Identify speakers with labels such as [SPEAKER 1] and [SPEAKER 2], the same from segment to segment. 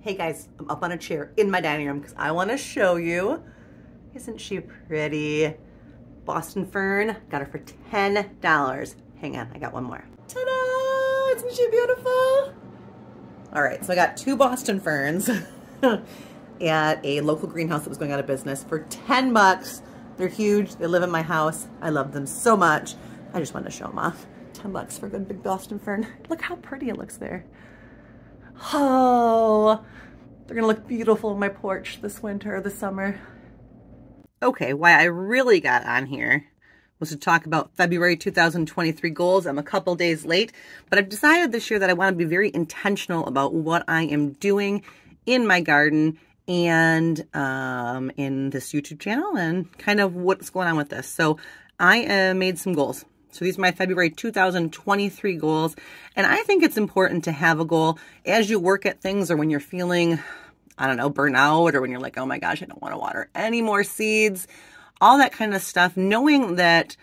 [SPEAKER 1] Hey guys, I'm up on a chair in my dining room because I want to show you. Isn't she pretty? Boston Fern, got her for $10. Hang on, I got one more. Ta-da! Isn't she beautiful? All right, so I got 2 Boston Ferns at a local greenhouse that was going out of business for 10 bucks. They're huge, they live in my house. I love them so much. I just wanted to show them off. 10 bucks for a good big Boston Fern. Look how pretty it looks there. Oh, they're gonna look beautiful on my porch this winter or this summer. Okay, why I really got on here was to talk about February 2023 goals. I'm a couple days late, but I've decided this year that I want to be very intentional about what I am doing in my garden and in this YouTube channel and kind of what's going on with this. So I made some goals. So these are my February 2023 goals. And I think it's important to have a goal as you work at things or when you're feeling, I don't know, burnout, or when you're like, oh my gosh, I don't want to water any more seeds, all that kind of stuff. Knowing that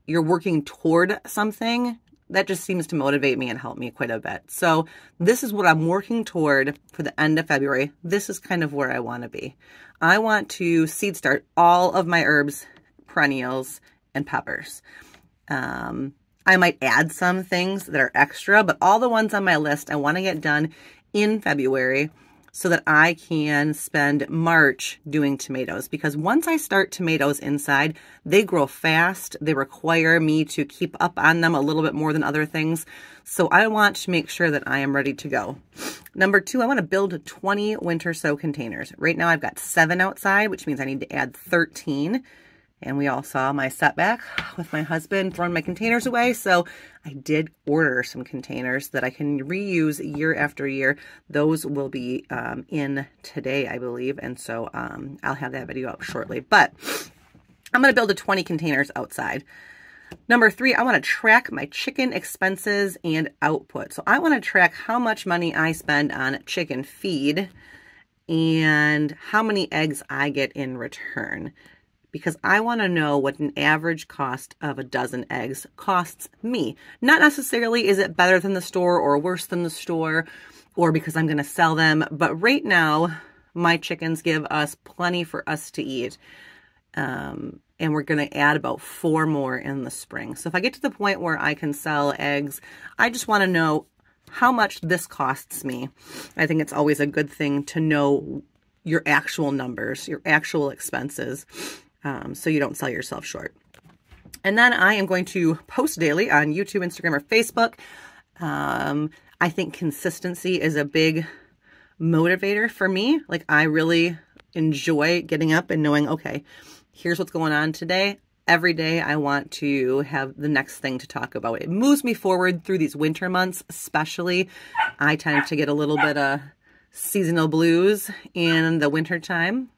[SPEAKER 1] you're working toward something, that just seems to motivate me and help me quite a bit. So this is what I'm working toward for the end of February. This is kind of where I want to be. I want to seed start all of my herbs, perennials, and peppers. I might add some things that are extra, but all the ones on my list I want to get done in February so that I can spend March doing tomatoes. Because once I start tomatoes inside, they grow fast. They require me to keep up on them a little bit more than other things. So I want to make sure that I am ready to go. Number 2, I want to build 20 winter sow containers. Right now I've got 7 outside, which means I need to add 13. And we all saw my setback with my husband throwing my containers away. So I did order some containers that I can reuse year after year. Those will be in today, I believe. And so I'll have that video up shortly. But I'm going to build 20 containers outside. Number 3, I want to track my chicken expenses and output. So I want to track how much money I spend on chicken feed and how many eggs I get in return. Because I want to know what an average cost of a dozen eggs costs me. Not necessarily is it better than the store or worse than the store or because I'm going to sell them. But right now, my chickens give us plenty for us to eat. And we're going to add about 4 more in the spring. So if I get to the point where I can sell eggs, I just want to know how much this costs me. I think it's always a good thing to know your actual numbers, your actual expenses. So you don't sell yourself short. And then I am going to post daily on YouTube, Instagram, or Facebook. I think consistency is a big motivator for me. Like I really enjoy getting up and knowing, okay, here's what's going on today. Every day I want to have the next thing to talk about. It moves me forward through these winter months, especially. I tend to get a little bit of seasonal blues in the winter time.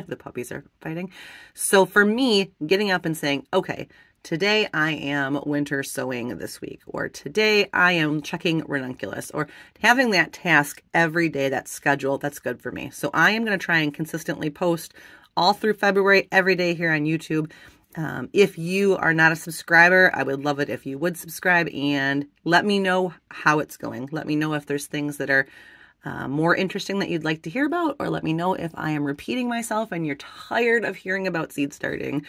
[SPEAKER 1] The puppies are fighting. So for me, getting up and saying, okay, today I am winter sowing this week, or today I am checking ranunculus, or having that task every day, that schedule, that's good for me. So I am going to try and consistently post all through February, every day here on YouTube. If you are not a subscriber, I would love it if you would subscribe and let me know how it's going. Let me know if there's things that are more interesting that you'd like to hear about, or let me know if I am repeating myself and you're tired of hearing about seed starting,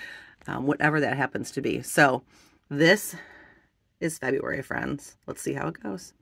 [SPEAKER 1] whatever that happens to be. So this is February, friends. Let's see how it goes.